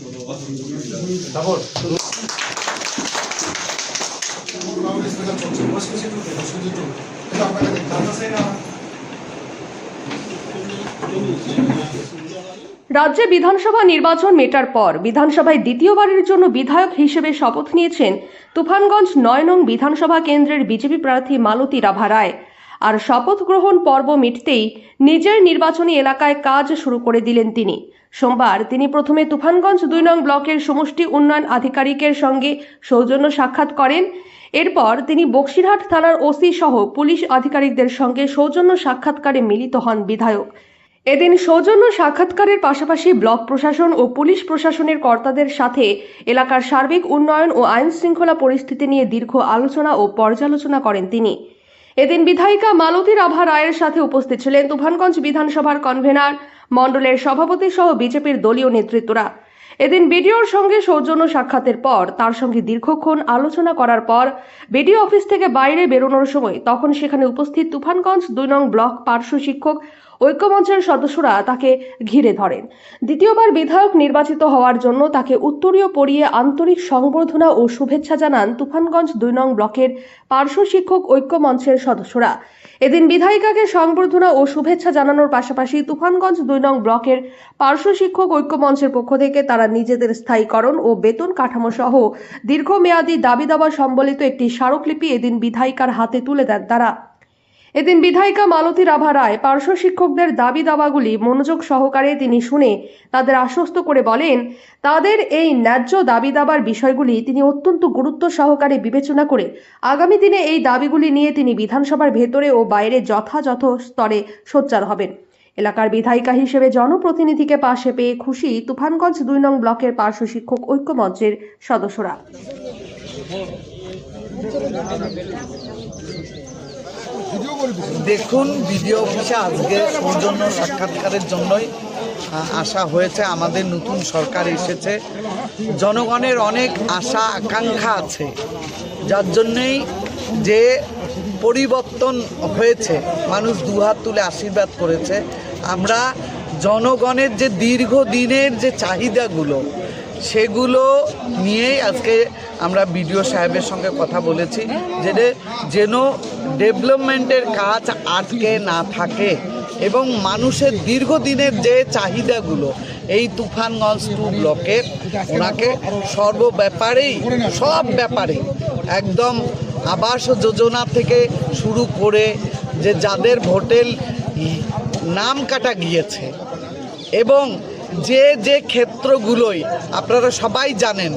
রাজ্যে বিধানসভা নির্বাচন মেটার পর বিধানসভায় দ্বিতীয়বারের জন্য বিধায়ক হিসেবে শপথ নিয়েছেন তুফানগঞ্জ ৯ নং বিধানসভা কেন্দ্রের বিজেপি প্রার্থী মালতী রাভা রায়। আর শপথ গ্রহণ পর্ব মিটতেই নিজের নির্বাচনী এলাকায় কাজ শুরু করে দিলেন তিনি। সোমবার তিনি প্রথমে তুফানগঞ্জ ২ নং ব্লকের সমষ্টি উন্নয়ন আধিকারিকের সঙ্গে সৌজন্য সাক্ষাৎ করেন। এরপর তিনি বক্সিরহাট থানার ওসি সহ পুলিশ আধিকারিকদের সঙ্গে সৌজন্য সাক্ষাৎকারে মিলিত হন বিধায়ক। এদিন সৌজন্য সাক্ষাৎকারের পাশাপাশি ব্লক প্রশাসন ও পুলিশ প্রশাসনের কর্তাদের সাথে এলাকার সার্বিক উন্নয়ন ও আইন শৃঙ্খলা পরিস্থিতি নিয়ে দীর্ঘ আলোচনা ও পর্যালোচনা করেন তিনি। এদিন বিধায়িকা মালতী রাভা রায়ের সাথে উপস্থিত ছিলেন তুফানগঞ্জ বিধানসভার কনভেনার, মণ্ডলের সভাপতি সহ বিজেপির দলীয় নেতৃত্বরা। এদিন বিডিওর সঙ্গে সৌজন্য সাক্ষাতের পর তার সঙ্গে দীর্ঘক্ষণ আলোচনা করার পর বিডিও অফিস থেকে বাইরে বেরোনোর সময় তখন সেখানে উপস্থিত তুফানগঞ্জ ২ নং ব্লক পার্শ্ব শিক্ষক ঐক্যমঞ্চের সদস্যরা তাকে ঘিরে ধরেন। দ্বিতীয়বার বিধায়ক নির্বাচিত হওয়ার জন্য তাকে উত্তরীয় পরিয়ে আন্তরিক সংবর্ধনা ও শুভেচ্ছা জানান তুফানগঞ্জ ২ নং ব্লকের পার্শ্ব শিক্ষক ঐক্যমঞ্চের সদস্যরা। এদিন বিধায়িকাকে সংবর্ধনা ও শুভেচ্ছা জানানোর পাশাপাশি তুফানগঞ্জ ২ নং ব্লকের পার্শ্ব শিক্ষক ঐক্যমঞ্চের পক্ষ থেকে তারা নিজেদের স্থায়ীকরণ ও বেতন কাঠামো সহ দীর্ঘমেয়াদী দাবি দাবা সম্বলিত একটি স্মারকলিপি এদিন বিধায়িকার হাতে তুলে দেন তারা। এদিন বিধায়িকা মালতী রাভা রায় পার্শ্ব শিক্ষকদের দাবি দাবাগুলি মনোযোগ সহকারে তিনি শুনে তাদের আশ্বস্ত করে বলেন, তাদের এই ন্যায্য দাবি দাবার বিষয়গুলি তিনি অত্যন্ত গুরুত্ব সহকারে বিবেচনা করে আগামী দিনে এই দাবিগুলি নিয়ে তিনি বিধানসভার ভেতরে ও বাইরে যথাযথ স্তরে সোচ্চার হবেন। এলাকার বিধায়িকা হিসেবে জনপ্রতিনিধিকে পাশে পেয়ে খুশি তুফানগঞ্জ ২ নং ব্লকের পার্শ্ব শিক্ষক ঐক্যমঞ্চের সদস্যরা। দেখুন, বিডিও অফিসে আজকে সৌজন্য সাক্ষাৎকারের জন্যই আসা হয়েছে। আমাদের নতুন সরকার এসেছে, জনগণের অনেক আশা আকাঙ্ক্ষা আছে, যার জন্যেই যে পরিবর্তন হয়েছে, মানুষ দুহাত তুলে আশীর্বাদ করেছে। আমরা জনগণের যে দীর্ঘদিনের যে চাহিদাগুলো সেগুলো নিয়েই আজকে আমরা বিডিও সাহেবের সঙ্গে কথা বলেছি, যেন ডেভেলপমেন্টের কাজ আটকে না থাকে এবং মানুষের দীর্ঘদিনের যে চাহিদাগুলো এই তুফানগঞ্জ 2 ব্লকের, ওনাকে সব ব্যাপারে একদম আবাস যোজনা থেকে শুরু করে যে যাদের ভোটের নাম কাটা গিয়েছে এবং যে ক্ষেত্রগুলোই আপনারা সবাই জানেন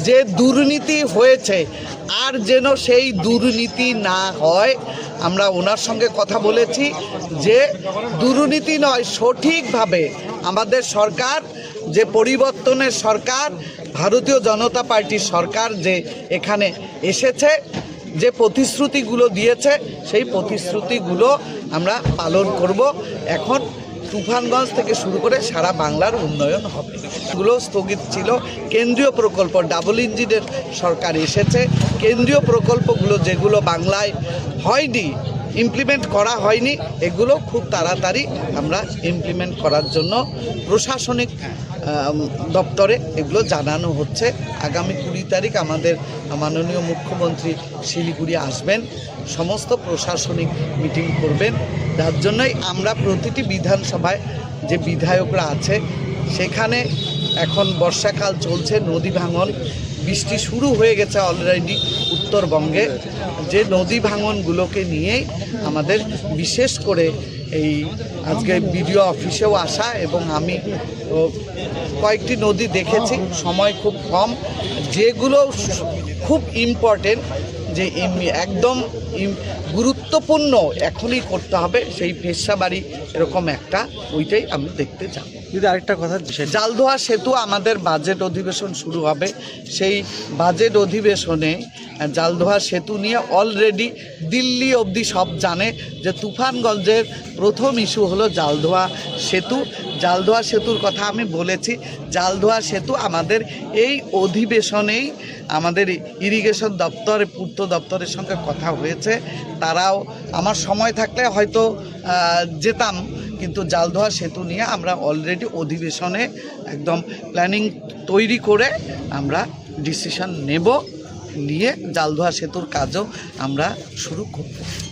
যে দুর্নীতি হয়েছে, আর যেন সেই দুর্নীতি না হয়। আমরা ওনার সঙ্গে কথা বলেছি যে দুর্নীতি নয়, সঠিকভাবে আমাদের সরকার যে পরিবর্তনের সরকার, ভারতীয় জনতা পার্টির সরকার যে এখানে এসেছে, যে প্রতিশ্রুতিগুলো দিয়েছে সেই প্রতিশ্রুতিগুলো আমরা পালন করব। এখন তুফানগঞ্জ থেকে শুরু করে সারা বাংলার উন্নয়ন হবে। এগুলো স্থগিত ছিল, কেন্দ্রীয় প্রকল্প ডাবল ইঞ্জিনের সরকার এসেছে, কেন্দ্রীয় প্রকল্পগুলো যেগুলো বাংলায় হয়নি, ইমপ্লিমেন্ট করা হয়নি, এগুলো খুব তাড়াতাড়ি আমরা ইমপ্লিমেন্ট করার জন্য প্রশাসনিক দপ্তরে এগুলো জানানো হচ্ছে। আগামী 20 তারিখ আমাদের মাননীয় মুখ্যমন্ত্রী শিলিগুড়ি আসবেন, সমস্ত প্রশাসনিক মিটিং করবেন। যার জন্যই আমরা প্রতিটি বিধানসভায় যে বিধায়করা আছে সেখানে এখন বর্ষাকাল চলছে, নদী ভাঙন, বৃষ্টি শুরু হয়ে গেছে অলরেডি উত্তরবঙ্গে, যে নদী ভাঙনগুলোকে নিয়েই আমাদের বিশেষ করে এই আজকে বিডিও অফিসেও আসা। এবং আমি কয়েকটি নদী দেখেছি, সময় খুব কম, যেগুলো খুব ইম্পর্টেন্ট, যে একদম গুরুত্বপূর্ণ এখনই করতে হবে, সেই ফেসাবাড়ি এরকম একটা, ওইটাই আমি দেখতে যাব। যদি আরেকটা কথা, জালদোয়া সেতু আমাদের বাজেট অধিবেশন শুরু হবে, সেই বাজেট অধিবেশনে জালদোয়া সেতু নিয়ে অলরেডি দিল্লি অবধি সব জানে যে তুফানগঞ্জের প্রথম ইস্যু হলো জালদোয়া সেতু। জালদোয়া সেতুর কথা আমি বলেছি, জালদোয়া সেতু আমাদের এই অধিবেশনেই আমাদের ইরিগেশন দপ্তর, পূর্ত দপ্তরের সঙ্গে কথা হয়েছে। তারাও আমার সময় থাকলে হয়তো যেতাম, কিন্তু জালদোহা সেতু নিয়ে আমরা অলরেডি অধিবেশনে একদম প্ল্যানিং তৈরি করে আমরা ডিসিশন নেব, নিয়ে জালদোহা সেতুর কাজও আমরা শুরু করব।